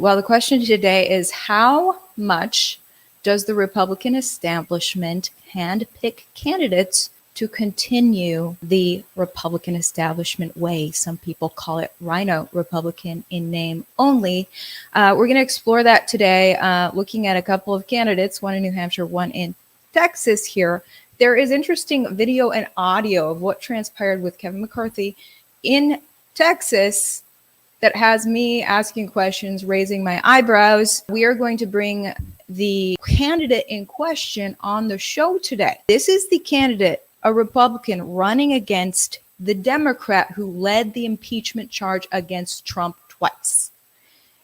Well, the question today is, how much does the Republican establishment handpick candidates to continue the Republican establishment way? Some people call it Rhino Republican in name only. We're going to explore that today, looking at a couple of candidates, one in New Hampshire, one in Texas here. There is interesting video and audio of what transpired with Kevin McCarthy in Texas that has me asking questions, raising my eyebrows. We are going to bring the candidate in question on the show today. This is the candidate, a Republican, running against the Democrat who led the impeachment charge against Trump twice.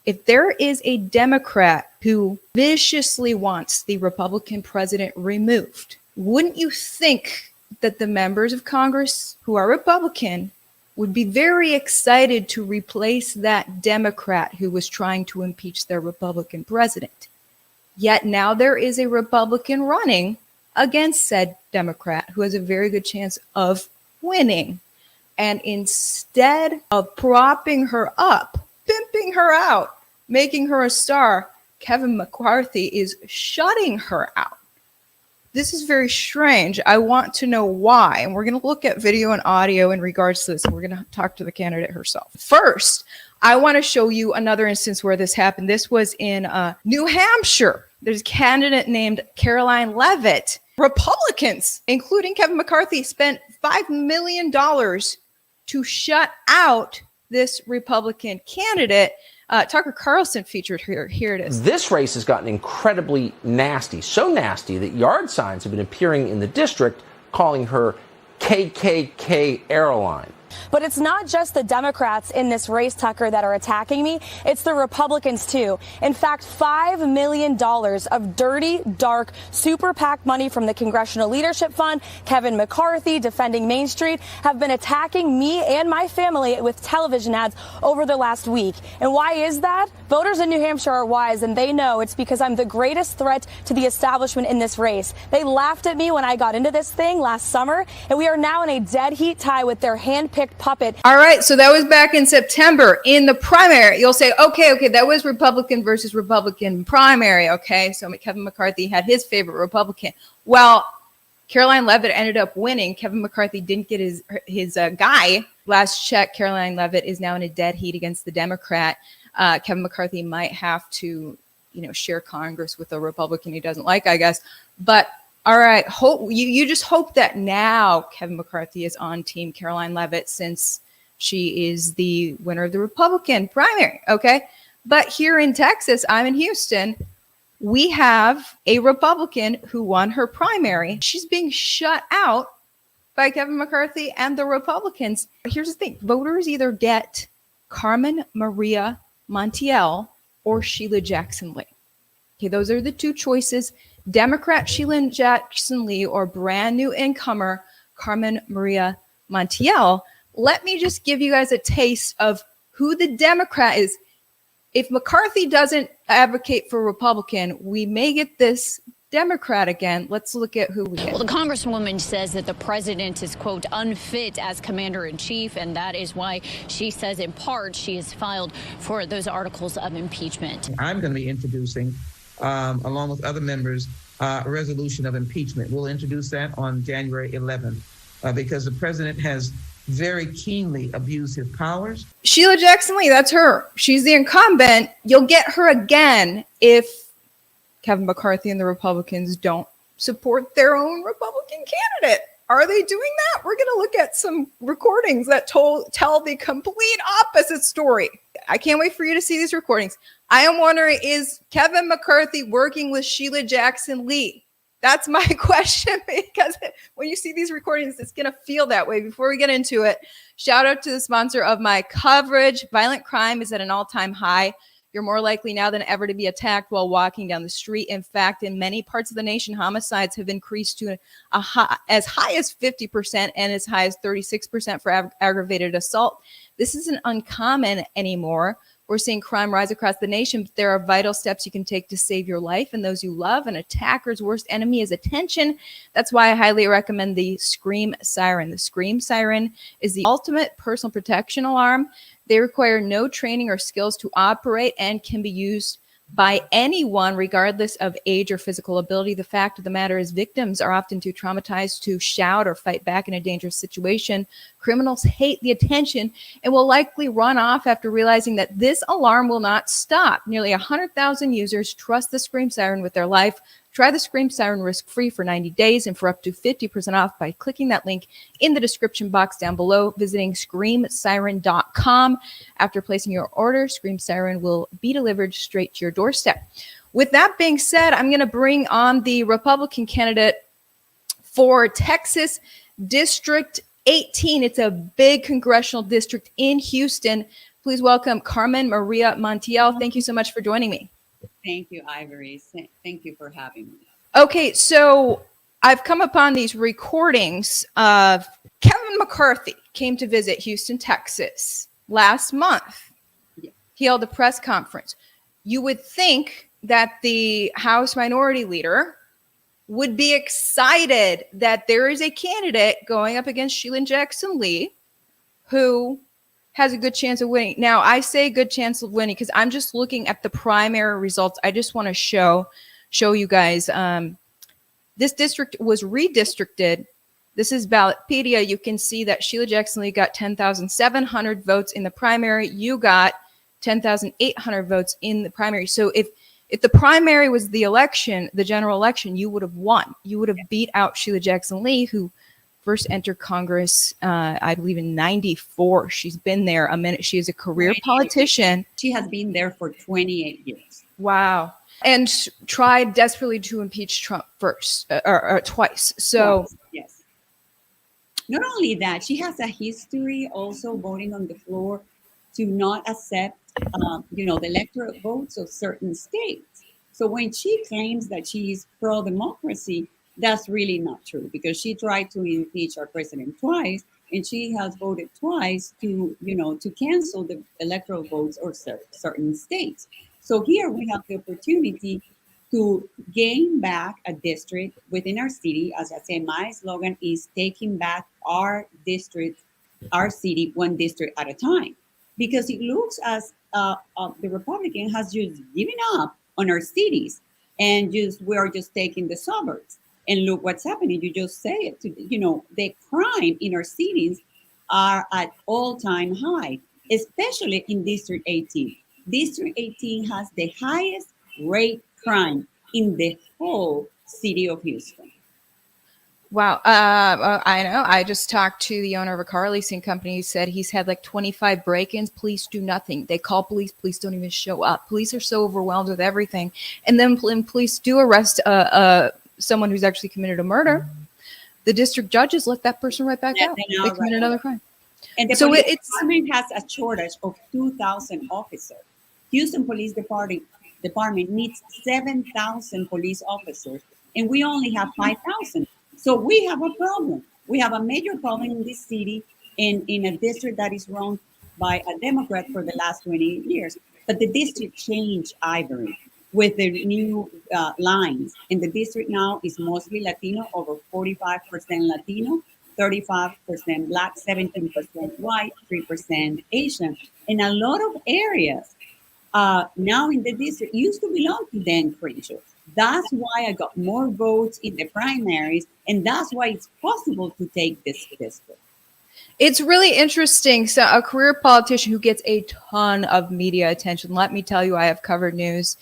If there is a Democrat who viciously wants the Republican president removed, wouldn't you think that the members of Congress who are Republican would be very excited to replace that Democrat who was trying to impeach their Republican president? Yet now there is a Republican running against said Democrat who has a very good chance of winning. And instead of propping her up, pimping her out, making her a star, Kevin McCarthy is shutting her out. This is very strange. I want to know why. And we're going to look at video and audio in regards to this. And we're going to talk to the candidate herself. First, I want to show you another instance where this happened. This was in New Hampshire. There's a candidate named Caroline Leavitt. Republicans, including Kevin McCarthy, spent $5 million to shut out this Republican candidate. Tucker Carlson featured here. Here it is. This race has gotten incredibly nasty, so nasty that yard signs have been appearing in the district calling her KKK Airline. But it's not just the Democrats in this race, Tucker, that are attacking me. It's the Republicans, too. In fact, $5 million of dirty, dark, super PAC money from the Congressional Leadership Fund, Kevin McCarthy, Defending Main Street, have been attacking me and my family with television ads over the last week. And why is that? Voters in New Hampshire are wise, and they know it's because I'm the greatest threat to the establishment in this race. They laughed at me when I got into this thing last summer, and we are now in a dead heat tie with their hand-picked puppet. All right, so that was back in September in the primary. You'll say, okay, that was Republican versus Republican primary, okay? So Kevin McCarthy had his favorite Republican. Well, Caroline Leavitt ended up winning. Kevin McCarthy didn't get his guy. Last check, Caroline Leavitt is now in a dead heat against the Democrat. Kevin McCarthy might have to, share Congress with a Republican he doesn't like, I guess. But all right, you just hope that now Kevin McCarthy is on team Caroline Leavitt since she is the winner of the Republican primary, okay? But here in Texas, I'm in Houston, we have a Republican who won her primary. She's being shut out by Kevin McCarthy and the Republicans. Here's the thing. Voters either get Carmen Montiel or Sheila Jackson Lee. Okay, those are the two choices. Democrat Sheila Jackson Lee or brand new incomer Carmen Montiel. Let me just give you guys a taste of who the Democrat is. If McCarthy doesn't advocate for Republican, we may get this Democrat again. Let's look at who we get. Well, the Congresswoman says that the president is, quote, unfit as commander-in-chief, and that is why she says, in part, she has filed for those articles of impeachment. I'm going to be introducing, along with other members, a resolution of impeachment. We'll introduce that on January 11th because the president has very keenly abused his powers. Sheila Jackson Lee, that's her. She's the incumbent. You'll get her again if Kevin McCarthy and the Republicans don't support their own Republican candidate. Are they doing that? We're going to look at some recordings that tell the complete opposite story. I can't wait for you to see these recordings. I am wondering, is Kevin McCarthy working with Sheila Jackson Lee? That's my question, because when you see these recordings, it's going to feel that way. Before we get into it, shout out to the sponsor of my coverage. Violent crime is at an all-time high. You're more likely now than ever to be attacked while walking down the street. In fact, in many parts of the nation, homicides have increased to as high as 50% and as high as 36% for aggravated assault. This isn't uncommon anymore. We're seeing crime rise across the nation, but there are vital steps you can take to save your life and those you love. An attacker's worst enemy is attention. That's why I highly recommend the Scream Siren. The Scream Siren is the ultimate personal protection alarm. They require no training or skills to operate and can be used by anyone, regardless of age or physical ability. The fact of the matter is victims are often too traumatized to shout or fight back in a dangerous situation. Criminals hate the attention and will likely run off after realizing that this alarm will not stop. Nearly 100,000 users trust the Scream Siren with their life. Try the Scream Siren risk-free for 90 days and for up to 50% off by clicking that link in the description box down below, visiting screamsiren.com. After placing your order, Scream Siren will be delivered straight to your doorstep. With that being said, I'm going to bring on the Republican candidate for Texas District 18. It's a big congressional district in Houston. Please welcome Carmen Maria Montiel. Thank you so much for joining me. Thank you, Ivory. Thank you for having me. Okay, so I've come upon these recordings of Kevin McCarthy came to visit Houston, Texas last month. Yeah. He held a press conference. You would think that the House Minority Leader would be excited that there is a candidate going up against Sheila Jackson Lee who has a good chance of winning. Now, I say good chance of winning because I'm just looking at the primary results. I just want to show you guys. This district was redistricted. This is Ballotpedia. You can see that Sheila Jackson Lee got 10,700 votes in the primary. You got 10,800 votes in the primary. So if the primary was the election, the general election, you would have won. You would have beat out Sheila Jackson Lee, who first entered Congress, I believe, in '94. She's been there a minute. She is a career politician. She has been there for 28 years. Wow. And tried desperately to impeach Trump first, or twice. So, yes. Not only that, she has a history also voting on the floor to not accept, the electoral votes of certain states. So when she claims that she is pro-democracy, that's really not true, because she tried to impeach our president twice, and she has voted twice to cancel the electoral votes of certain states. So here we have the opportunity to gain back a district within our city. As I say, my slogan is taking back our district, our city, one district at a time, because it looks as the Republican has just given up on our cities, and we are just taking the suburbs. And look what's happening. You just say it. The crime in our cities are at all-time high, especially in District 18. District 18 has the highest rate crime in the whole city of Houston. Wow. I know. I just talked to the owner of a car leasing company. He said he's had like 25 break-ins. Police do nothing. They call police. Police don't even show up. Police are so overwhelmed with everything. And then when police do arrest someone who's actually committed a murder, the district judges let that person right back out. They committed another crime. And the police department has a shortage of 2,000 officers. Houston Police Department needs 7,000 police officers, and we only have 5,000. So we have a problem. We have a major problem in this city, in a district that is run by a Democrat for the last 20 years. But the district changed, Ivory, with the new lines. And the district now is mostly Latino, over 45% Latino, 35% Black, 17% white, 3% Asian. And a lot of areas now in the district used to belong to Dan Crenshaw. That's why I got more votes in the primaries, and that's why it's possible to take this district. It's really interesting. So a career politician who gets a ton of media attention. Let me tell you, I have covered news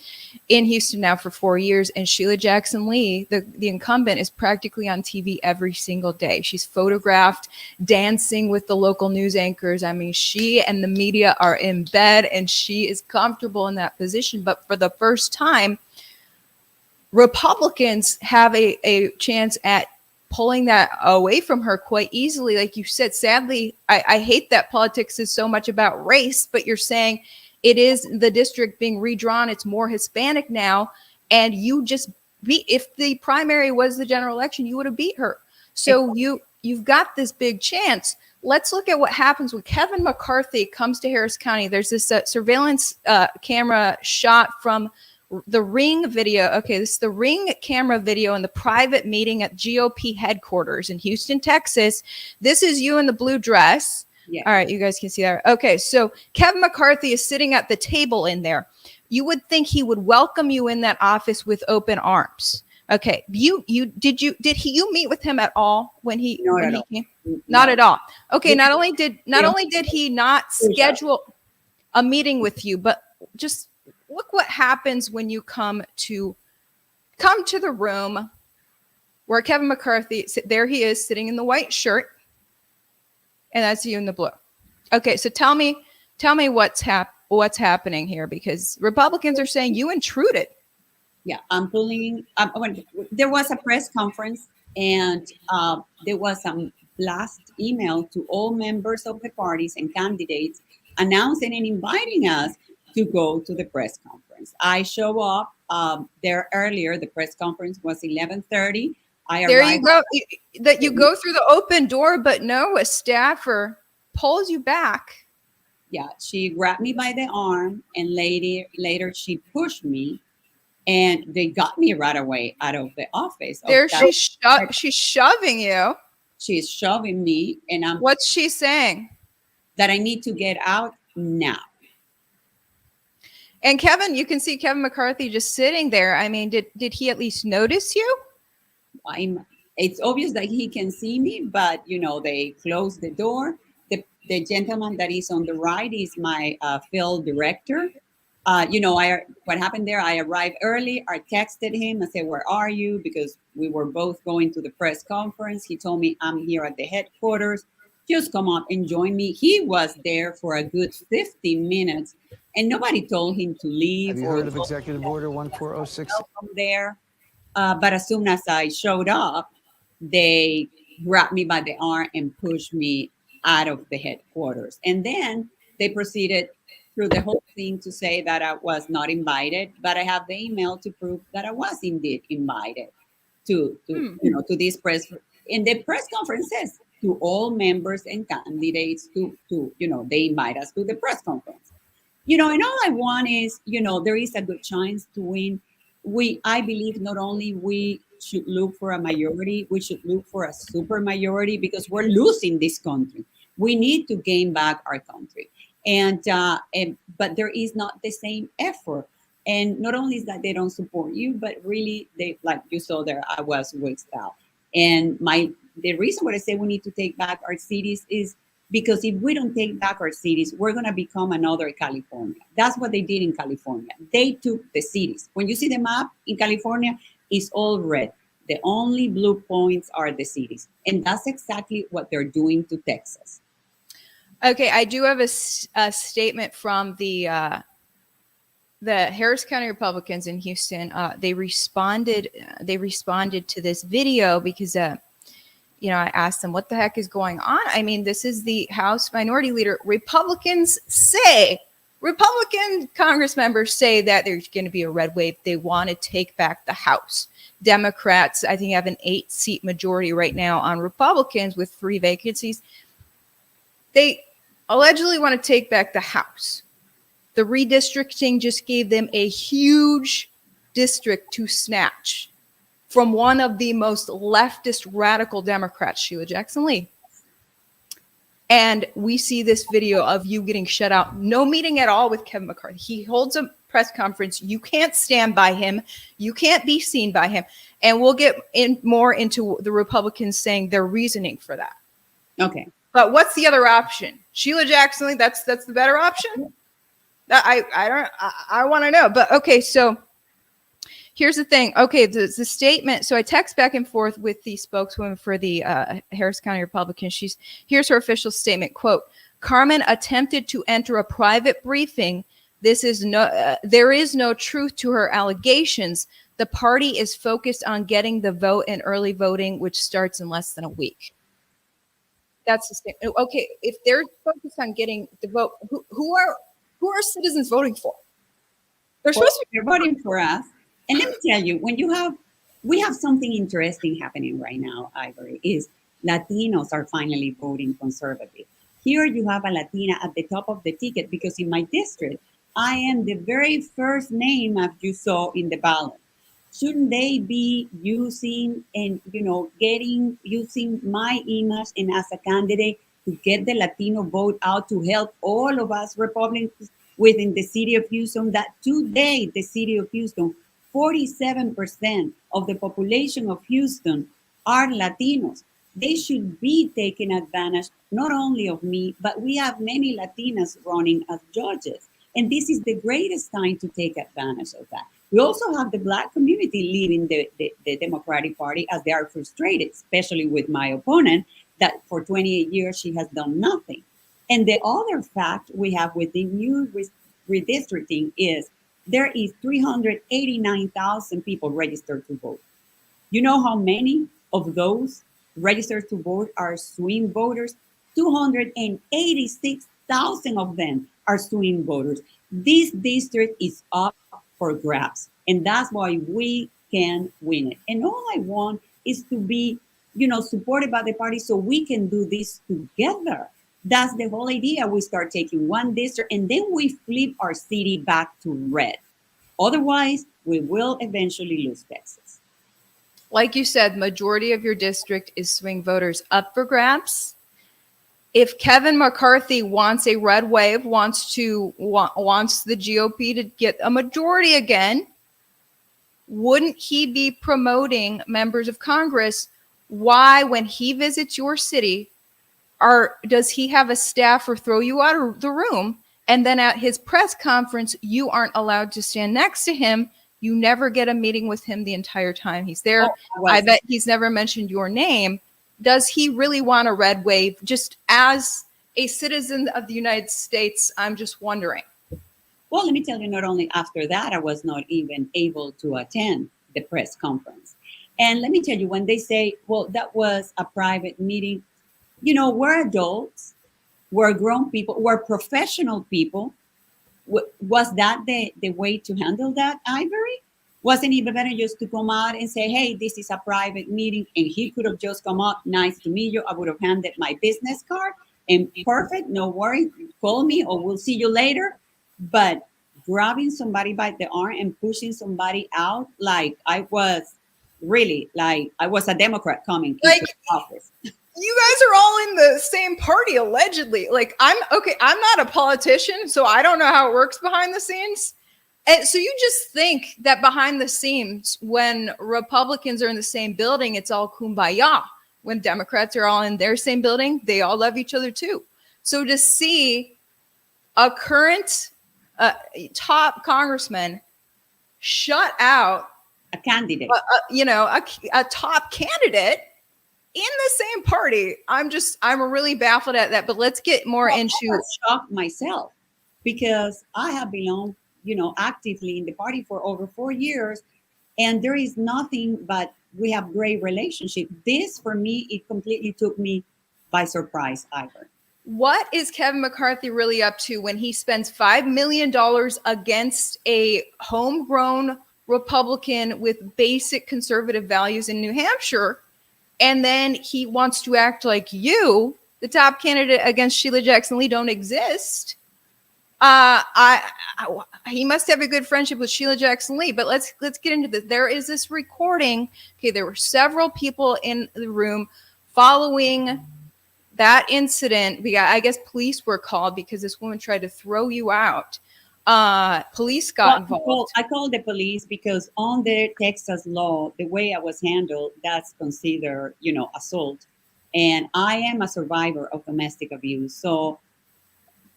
in Houston now for 4 years, and Sheila Jackson Lee, the incumbent, is practically on TV every single day. She's photographed dancing with the local news anchors. I mean, she and the media are in bed, and she is comfortable in that position. But for the first time, Republicans have a chance at pulling that away from her quite easily. Like you said, sadly, I hate that politics is so much about race, but you're saying it is the district being redrawn. It's more Hispanic now. And you just if the primary was the general election, you would have beat her. So you've got this big chance. let's look at what happens when Kevin McCarthy comes to Harris County. There's this surveillance camera shot from the Ring video. Okay, this is the Ring camera video in the private meeting at GOP headquarters in Houston, Texas. This is you in the blue dress. Yeah. All right, you guys can see that. Okay, so Kevin McCarthy is sitting at the table in there. You would think he would welcome you in that office with open arms. Okay, did you meet with him at all when he came? Not at all. Okay, not only did he not schedule a meeting with you, but just look what happens when you come to the room where Kevin McCarthy, there he is sitting in the white shirt, and that's you in the blue. Okay, so tell me what's happening here, because Republicans are saying you intruded. Yeah, I'm pulling. There was a press conference, and there was some blast email to all members of the parties and candidates announcing and inviting us to go to the press conference. I show up there earlier. The press conference was 11:30. There you go. That you go through the open door, but no, a staffer pulls you back. Yeah, she grabbed me by the arm, and later she pushed me. And they got me right away out of the office. She's shoving you. She's shoving me, and What's she saying? That I need to get out now. And Kevin, you can see Kevin McCarthy just sitting there. I mean, did he at least notice you? It's obvious that he can see me, but they closed the door. The gentleman that is on the right is my field director. What happened there, I arrived early. I texted him. I said, where are you? Because we were both going to the press conference. He told me, I'm here at the headquarters. Just come up and join me. He was there for a good 50 minutes, and nobody told him to leave. Have you heard of Executive Order 1406? From there. But as soon as I showed up, they grabbed me by the arm and pushed me out of the headquarters. And then they proceeded through the whole thing to say that I was not invited, but I have the email to prove that I was indeed invited to this press. And the press conference says to all members and candidates they invite us to the press conference. And all I want is, there is a good chance to win. I believe not only we should look for a majority, we should look for a super majority, because we're losing this country. We need to gain back our country. But there is not the same effort. And not only is that they don't support you, but really they, like you saw there, I was whisked out. And the reason why I say we need to take back our cities is because if we don't take back our cities, we're going to become another California. That's what they did in California. They took the cities. When you see the map in California, it's all red. The only blue points are the cities. And that's exactly what they're doing to Texas. Okay, I do have a statement from the Harris County Republicans in Houston. They responded to this video because I asked them, what the heck is going on? I mean, this is the House Minority Leader. Republican Congress members say that there's going to be a red wave. They want to take back the House. Democrats, I think, have an 8-seat majority right now on Republicans with 3 vacancies. They allegedly want to take back the House. The redistricting just gave them a huge district to snatch from one of the most leftist radical Democrats, Sheila Jackson Lee. And we see this video of you getting shut out. No meeting at all with Kevin McCarthy. He holds a press conference. You can't stand by him. You can't be seen by him. And we'll get more into the Republicans saying their reasoning for that. Okay. But what's the other option? Sheila Jackson Lee, that's the better option? I want to know. But okay, so here's the thing. Okay, the statement. So I text back and forth with the spokeswoman for the Harris County Republicans. Here's her official statement. Quote, Carmen attempted to enter a private briefing. There is no truth to her allegations. The party is focused on getting the vote in early voting, which starts in less than a week. That's the statement. Okay, if they're focused on getting the vote, who are citizens voting for? They're supposed to be voting for us. And let me tell you, we have something interesting happening right now, Ivory, is Latinos are finally voting conservative. Here you have a Latina at the top of the ticket because in my district, I am the very first name as you saw in the ballot. Shouldn't they be using and using my image and as a candidate to get the Latino vote out to help all of us Republicans within the city of Houston? That today the city of Houston, 47% of the population of Houston are Latinos. They should be taking advantage not only of me, but we have many Latinas running as judges. And this is the greatest time to take advantage of that. We also have the Black community leaving the Democratic Party as they are frustrated, especially with my opponent, that for 28 years she has done nothing. And the other fact we have with the new redistricting is there is 389,000 people registered to vote. You know how many of those registered to vote are swing voters? 286,000 of them are swing voters. This district is up for grabs, and that's why we can win it. And all I want is to be, supported by the party so we can do this together. That's the whole idea. We start taking one district and then we flip our city back to red. Otherwise, we will eventually lose Texas. Like you said, majority of your district is swing voters up for grabs. If Kevin McCarthy wants a red wave, wants the GOP to get a majority again, wouldn't he be promoting members of Congress? Why, when he visits your city, does he have a staff or throw you out of the room? And then at his press conference, you aren't allowed to stand next to him. You never get a meeting with him the entire time he's there. I bet he's never mentioned your name. Does he really want a red wave? Just as a citizen of the United States, I'm just wondering. Well, let me tell you, not only after that, I was not even able to attend the press conference. And let me tell you, when they say, well, that was a private meeting, we're adults, we're grown people, we're professional people. Was that the way to handle that, Ivory? Wasn't it better just to come out and say, hey, this is a private meeting, and he could have just come up, nice to meet you. I would have handed my business card and perfect, no worry, call me or we'll see you later. But grabbing somebody by the arm and pushing somebody out like I was a Democrat coming into office. You guys are all in the same party, allegedly. I'm not a politician, so I don't know how it works behind the scenes. And so you just think that behind the scenes, when Republicans are in the same building, it's all kumbaya. When Democrats are all in their same building, they all love each other too. So to see a current top congressman shut out a candidate, a top candidate in the same party, I'm really baffled at that. But let's get more into. I was shocked myself because I have belonged, actively in the party for over 4 years, and there is nothing but we have great relationship. This, for me, it completely took me by surprise, Ivor. What is Kevin McCarthy really up to when he spends $5 million against a homegrown Republican with basic conservative values in New Hampshire? And then he wants to act like you, the top candidate against Sheila Jackson Lee, don't exist. He must have a good friendship with Sheila Jackson Lee. But let's get into this. There is this recording. Okay, there were several people in the room following that incident. I guess police were called because this woman tried to throw you out. Police got involved. I called the police because on the Texas law, the way I was handled, that's considered, assault. And I am a survivor of domestic abuse. So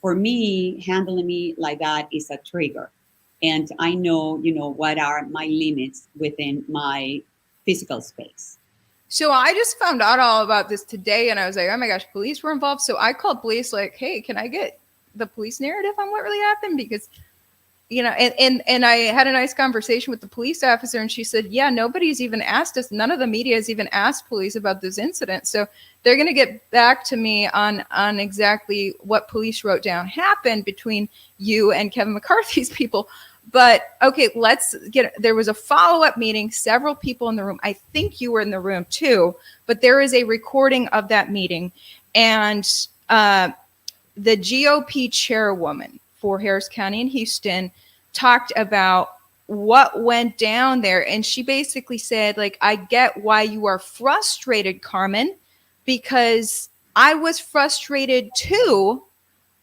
for me, handling me like that is a trigger. And I know, what are my limits within my physical space. So I just found out all about this today, and I was like, oh my gosh, police were involved. So I called police like, hey, can I get the police narrative on what really happened? Because, and I had a nice conversation with the police officer, and she said, yeah, nobody's even asked us. None of the media has even asked police about this incident. So they're going to get back to me on exactly what police wrote down happened between you and Kevin McCarthy's people. But okay, there was a follow-up meeting, several people in the room. I think you were in the room too, but there is a recording of that meeting. And the GOP chairwoman for Harris County and Houston talked about what went down there. And she basically said, like, I get why you are frustrated, Carmen, because I was frustrated too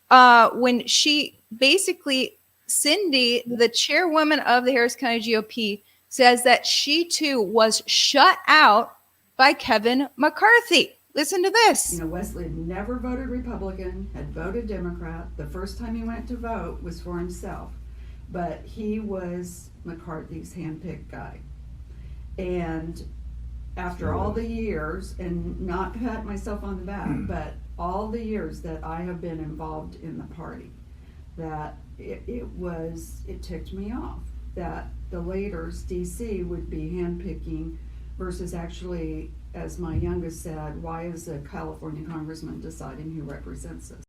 when she basically, Cindy, the chairwoman of the Harris County GOP, says that she too was shut out by Kevin McCarthy. Listen to this. You know, Wesley had never voted Republican, had voted Democrat. The first time he went to vote was for himself, but he was McCarthy's handpicked guy. And after all the years, and not pat myself on the back, but all the years that I have been involved in the party, that it ticked me off that the leaders, DC, would be handpicking versus actually, as my youngest said, why is a California congressman deciding who represents us?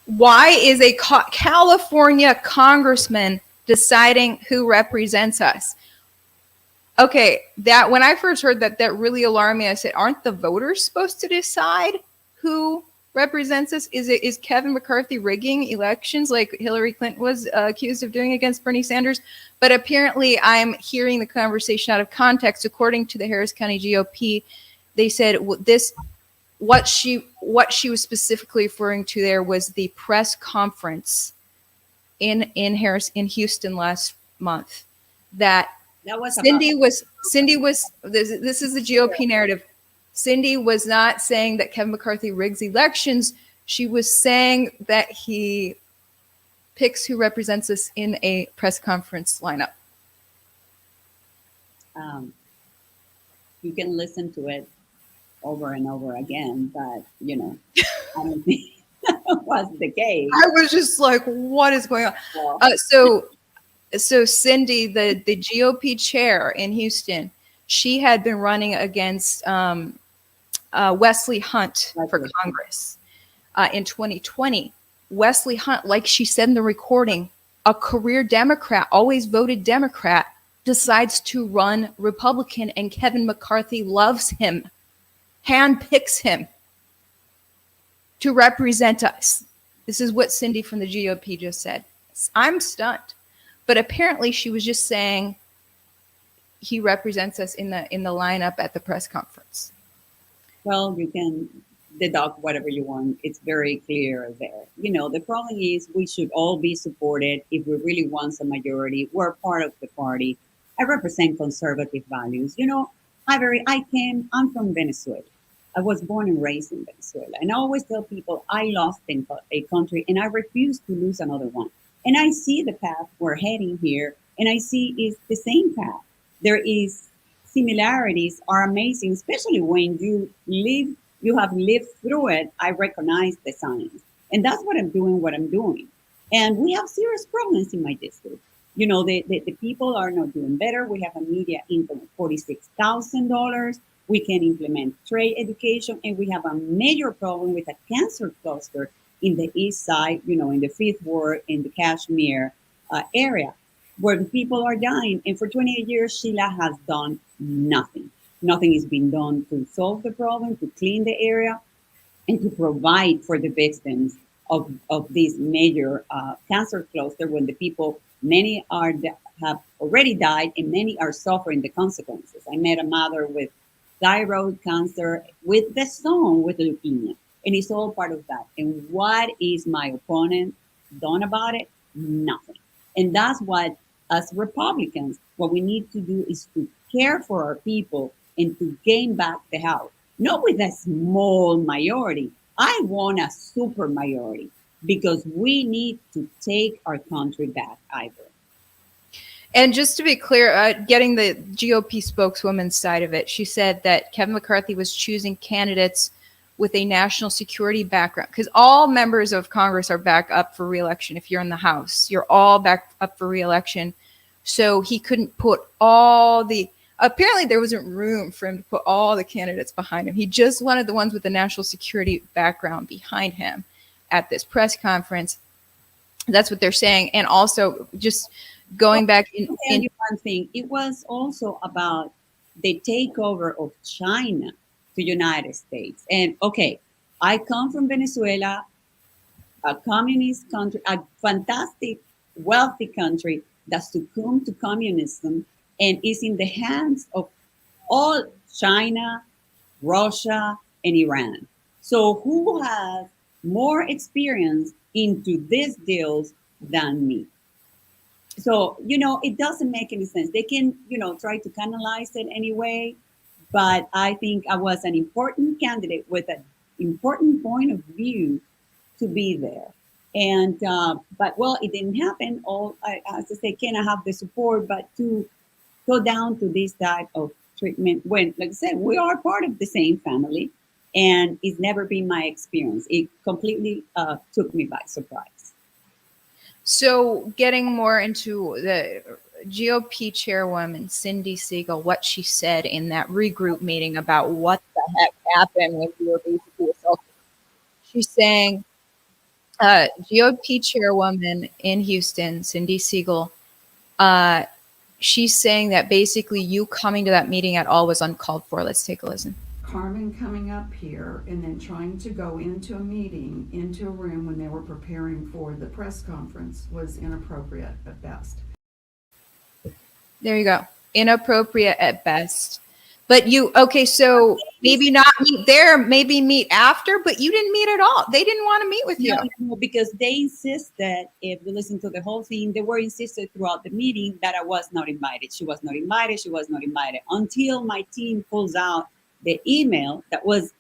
Why is a California congressman deciding who represents us? Okay, that when I first heard that, that really alarmed me. I said, aren't the voters supposed to decide who represents us? Is Kevin McCarthy rigging elections like Hillary Clinton was accused of doing against Bernie Sanders? But apparently I'm hearing the conversation out of context. According to the Harris County GOP, they said what she was specifically referring to there was the press conference in Houston last month that Cindy was this is the GOP narrative. Cindy was not saying that Kevin McCarthy rigs elections. She was saying that he picks who represents us in a press conference lineup. You can listen to it over and over again, but you know, I don't think that was the case. I was just like, what is going on? Well, So Cindy, the GOP chair in Houston, she had been running against Wesley Hunt for Congress in 2020. Wesley Hunt, like she said in the recording, a career Democrat, always voted Democrat, decides to run Republican, and Kevin McCarthy loves him, handpicks him to represent us. This is what Cindy from the GOP just said. I'm stunned. But apparently she was just saying he represents us in the lineup at the press conference. well, you can deduct whatever you want. It's very clear there. You know, the problem is we should all be supported if we really want a majority. We're part of the party. I represent conservative values. You know, Ivory, I'm from Venezuela. I was born and raised in Venezuela. And I always tell people I lost a country and I refuse to lose another one. And I see the path we're heading here, and I see it's the same path. There is similarities are amazing, especially when you have lived through it. I recognize the signs. And that's what I'm doing. And we have serious problems in my district. You know, the people are not doing better. We have a media income of $46,000. We can implement trade education, and we have a major problem with a cancer cluster in the east side, you know, in the Fifth Ward, in the Kashmir area, where the people are dying. And for 28 years, Sheila has done nothing. Nothing is being done to solve the problem, to clean the area, and to provide for the victims of this major cancer cluster, when the people, many have already died and many are suffering the consequences. I met a mother with thyroid cancer, with the son with leukemia. And it's all part of that. And what is my opponent done about it? Nothing. And that's what, as Republicans, what we need to do is to care for our people and to gain back the House. Not with a small majority. I want a super majority, because we need to take our country back, Ivor. And just to be clear, getting the GOP spokeswoman's side of it, she said that Kevin McCarthy was choosing candidates with a national security background, because all members of Congress are back up for re-election. If you're in the House, you're all back up for re-election. So he couldn't put apparently there wasn't room for him to put all the candidates behind him. He just wanted the ones with the national security background behind him at this press conference. That's what they're saying. And also just going back I'll tell you one thing. It was also about the takeover of China to United States. And okay, I come from Venezuela, a communist country, a fantastic, wealthy country that succumbed to communism and is in the hands of all China, Russia, and Iran. So who has more experience into these deals than me? So, it doesn't make any sense. They can, try to canalize it anyway, but I think I was an important candidate with an important point of view to be there. And but well, it didn't happen. As I say, can I have the support? But to go down to this type of treatment, when, like I said, we are part of the same family, and it's never been my experience. It completely took me by surprise. So getting more into the GOP chairwoman, Cindy Siegel, what she said in that regroup meeting about what the heck happened when you were basically assaulted. She's saying, GOP chairwoman in Houston, Cindy Siegel, she's saying that basically you coming to that meeting at all was uncalled for. Let's take a listen. Carmen coming up here and then trying to go into a meeting, into a room when they were preparing for the press conference was inappropriate at best. There you go. Inappropriate at best. But so maybe not meet there, maybe meet after, but you didn't meet at all. They didn't want to meet with you. No, because they insisted, if you listen to the whole thing, they were insisted throughout the meeting that I was not invited. She was not invited. She was not invited until my team pulls out the email that was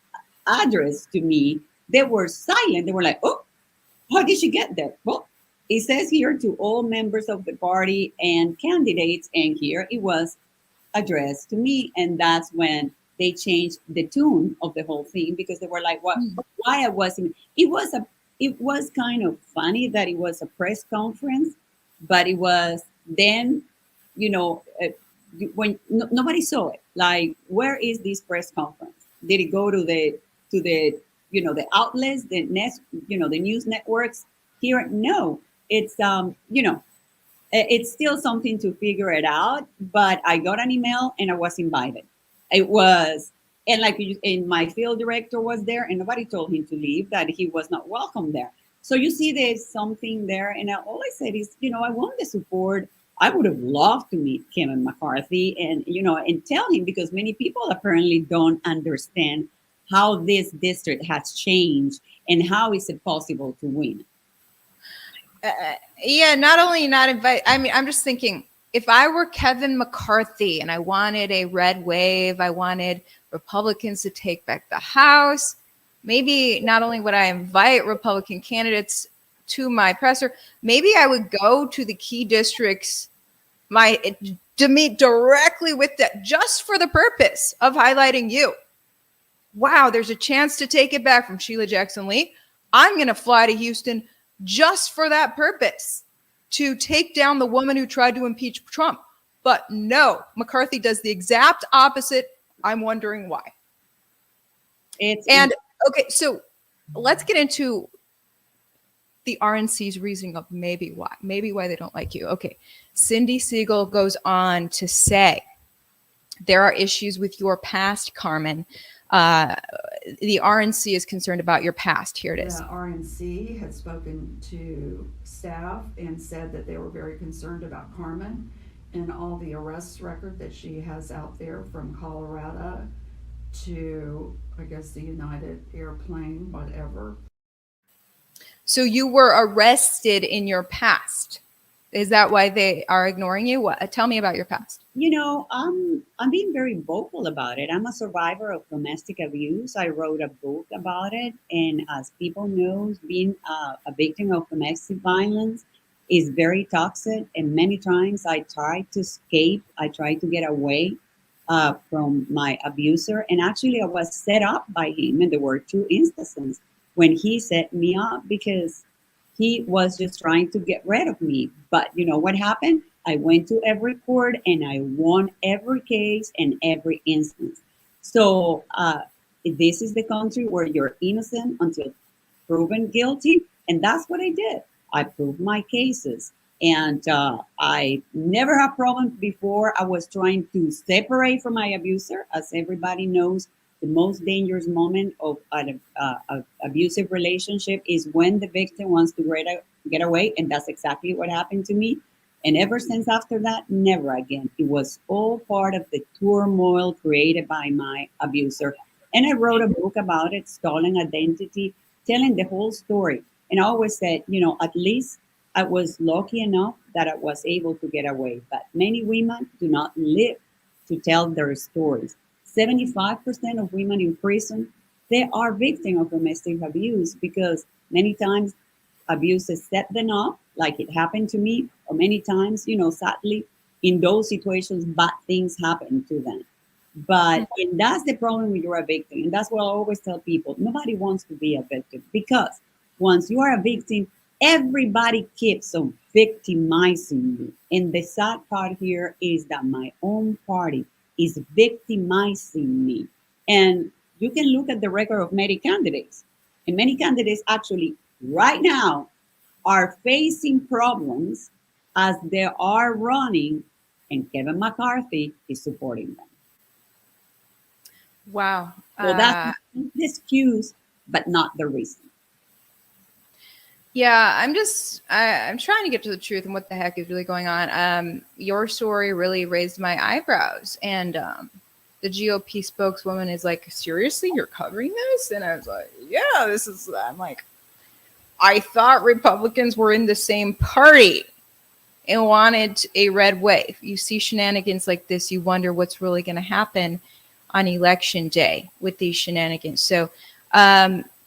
addressed to me. They were silent. They were like, oh, how did she get there? Well, it says here to all members of the party and candidates, and here it was addressed to me. And that's when they changed the tune of the whole thing, because they were like, what, why I wasn't, it was kind of funny that it was a press conference, but it was then, when nobody saw it, like, where is this press conference? Did it go to the the outlets, the news networks here? No, it's it's still something to figure it out. But I got an email and I was invited. It was, and and my field director was there, and nobody told him to leave, that he was not welcome there. So you see, there's something there. And all I said is, I want the support. I would have loved to meet Kevin McCarthy and, and tell him, because many people apparently don't understand how this district has changed and how is it possible to win. Yeah, not only not invite. I mean, I'm just thinking, if I were Kevin McCarthy and I wanted a red wave, I wanted Republicans to take back the House, maybe not only would I invite Republican candidates to my presser, maybe I would go to the key districts to meet directly with that, just for the purpose of highlighting you. Wow, there's a chance to take it back from Sheila Jackson Lee. I'm going to fly to Houston just for that purpose, to take down the woman who tried to impeach Trump. But no, McCarthy does the exact opposite. I'm wondering why. Okay, so let's get into the RNC's reasoning of maybe why they don't like you. Okay, Cindy Siegel goes on to say, there are issues with your past, Carmen. The RNC is concerned about your past. Here it is. The RNC had spoken to staff and said that they were very concerned about Carmen and all the arrest record that she has out there, from Colorado to, I guess, the United airplane, whatever. So you were arrested in your past. Is that why they are ignoring you? Tell me about your past. I'm being very vocal about it. I'm a survivor of domestic abuse. I wrote a book about it. And as people know, being a victim of domestic violence is very toxic. And many times I tried to escape. I tried to get away from my abuser. And actually, I was set up by him. And there were 2 instances when he set me up, because he was just trying to get rid of me. But you know what happened? I went to every court and I won every case and every instance. So this is the country where you're innocent until proven guilty. And that's what I did. I proved my cases. And I never had problems before. I was trying to separate from my abuser. As everybody knows, the most dangerous moment of an abusive relationship is when the victim wants to get away. And that's exactly what happened to me. And ever since after that, never again. It was all part of the turmoil created by my abuser. And I wrote a book about it, Stolen Identity, telling the whole story. And I always said, at least I was lucky enough that I was able to get away. But many women do not live to tell their stories. 75% of women in prison, they are victims of domestic abuse because many times abuse has set them up, like it happened to me, or many times, sadly, in those situations, bad things happen to them. But and that's the problem when you're a victim. And that's what I always tell people. Nobody wants to be a victim because once you are a victim, everybody keeps on victimizing you. And the sad part here is that my own party is victimizing me. And you can look at the record of many candidates. And many candidates actually right now are facing problems as they are running, and Kevin McCarthy is supporting them. Wow. So that's the excuse, but not the reason. Yeah, I'm trying to get to the truth and what the heck is really going on. Your story really raised my eyebrows, and the GOP spokeswoman is like, seriously, you're covering this? And I was like, yeah, I'm like, I thought Republicans were in the same party and wanted a red wave. You see shenanigans like this, you wonder what's really going to happen on election day with these shenanigans. So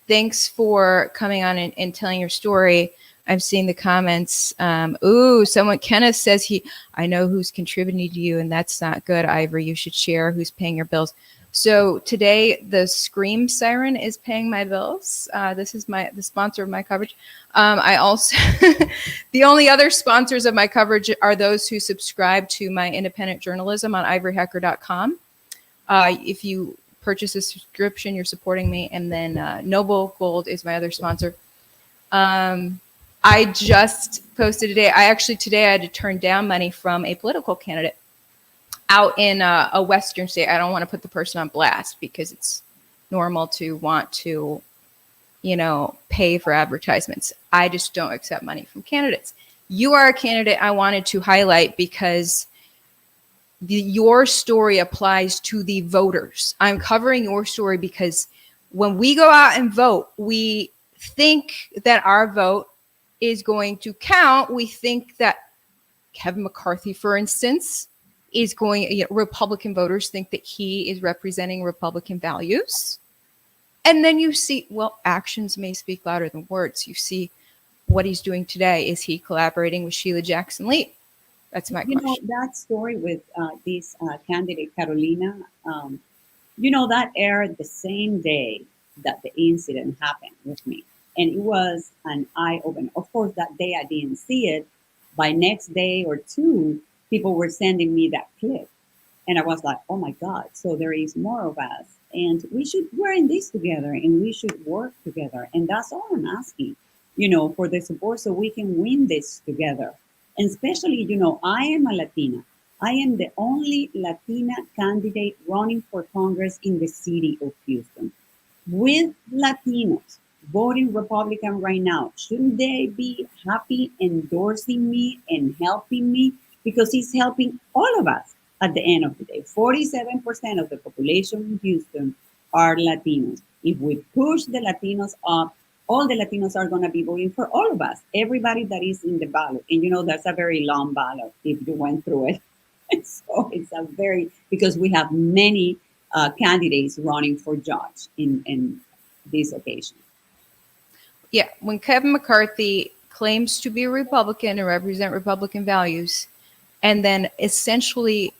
thanks for coming on and telling your story. I'm seeing the comments. Kenneth says I know who's contributing to you, and that's not good, Ivory. You should share who's paying your bills. So today, the Scream Siren is paying my bills. This is the sponsor of my coverage. I also, the only other sponsors of my coverage are those who subscribe to my independent journalism on ivoryhecker.com. If you purchase a subscription, you're supporting me. And then Noble Gold is my other sponsor. I just posted today. Today I had to turn down money from a political candidate out in a Western state. I don't want to put the person on blast because it's normal to want to, pay for advertisements. I just don't accept money from candidates. You are a candidate I wanted to highlight because your story applies to the voters. I'm covering your story because when we go out and vote, we think that our vote is going to count. We think that Kevin McCarthy, for instance, is going, Republican voters think that he is representing Republican values. And then you see, actions may speak louder than words. You see what he's doing today. Is he collaborating with Sheila Jackson Lee? That's my question. That story with this candidate, Carolina, that aired the same day that the incident happened with me. And it was an eye-opener. Of course, that day I didn't see it. By next day or two, people were sending me that clip. And I was like, oh my God, so there is more of us. And we're in this together and we should work together. And that's all I'm asking, for the support so we can win this together. And especially, I am a Latina. I am the only Latina candidate running for Congress in the city of Houston. With Latinos voting Republican right now, shouldn't they be happy endorsing me and helping me? Because he's helping all of us at the end of the day. 47% of the population in Houston are Latinos. If we push the Latinos up, all the Latinos are going to be voting for all of us, everybody that is in the ballot. And that's a very long ballot if you went through it. And so it's because we have many candidates running for judge in this occasion. Yeah, when Kevin McCarthy claims to be a Republican and represent Republican values, and then essentially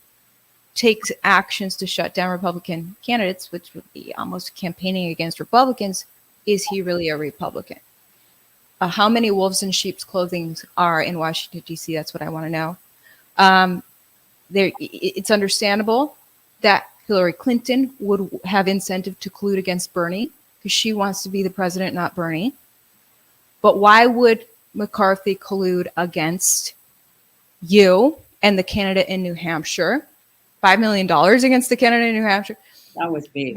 takes actions to shut down Republican candidates, which would be almost campaigning against Republicans, is he really a Republican? How many wolves in sheep's clothing are in Washington, D.C.? That's what I want to know. It's understandable that Hillary Clinton would have incentive to collude against Bernie because she wants to be the president, not Bernie. But why would McCarthy collude against you and the candidate in New Hampshire. $5 million against the candidate in New Hampshire. That was big.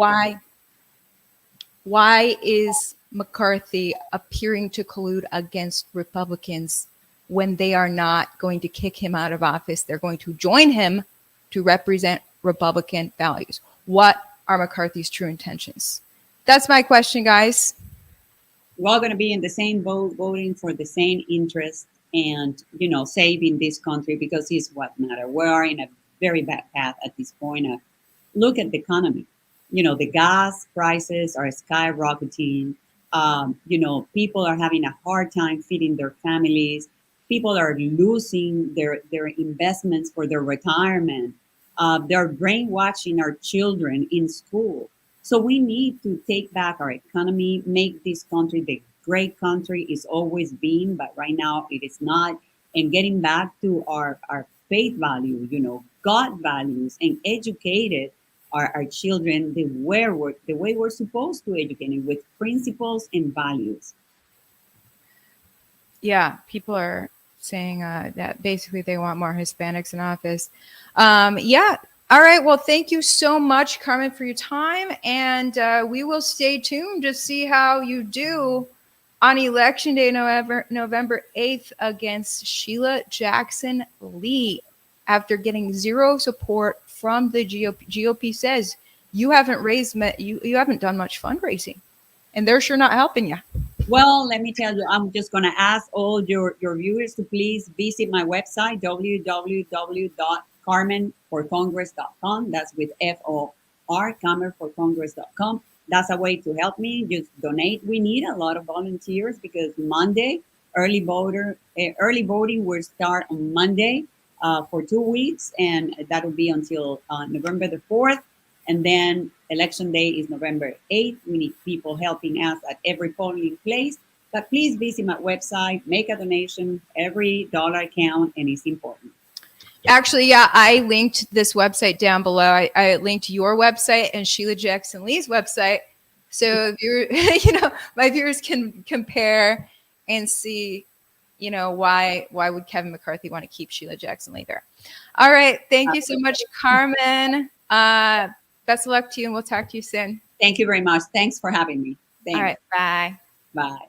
Why is McCarthy appearing to collude against Republicans when they are not going to kick him out of office? They're going to join him to represent Republican values. What are McCarthy's true intentions? That's my question, guys. We're all going to be in the same boat, voting for the same interest and, saving this country, because it's what matters. We are in a very bad path at this point. Look at the economy. The gas prices are skyrocketing. People are having a hard time feeding their families. People are losing their investments for their retirement. They're brainwashing our children in school. So we need to take back our economy, make this country the great country it's always been, but right now it is not. And getting back to our faith value, God values, and educated our children the way we're supposed to educate them, with principles and values. Yeah, people are saying that basically they want more Hispanics in office. Yeah. All right. Well, thank you so much, Carmen, for your time. And we will stay tuned to see how you do on Election Day, November 8th, against Sheila Jackson Lee. After getting zero support from the GOP says you haven't you haven't done much fundraising, and they're sure not helping you. Well, let me tell you, I'm just going to ask all your viewers to please visit my website, www.carmenforcongress.com. That's with FOR, carmenforcongress.com. That's a way to help me. Just donate. We need a lot of volunteers because Monday, early voting will start on Monday for 2 weeks, and that will be until November the 4th. And then Election Day is November 8th. We need people helping us at every polling place. But please visit my website, make a donation. Every dollar counts, and it's important. Actually, yeah, I linked this website down below. I linked your website and Sheila Jackson Lee's website. So my viewers can compare and see, why would Kevin McCarthy want to keep Sheila Jackson Lee there? All right. Thank you so much, Carmen. Best of luck to you, and we'll talk to you soon. Thank you very much. Thanks for having me. All right. Bye. Bye.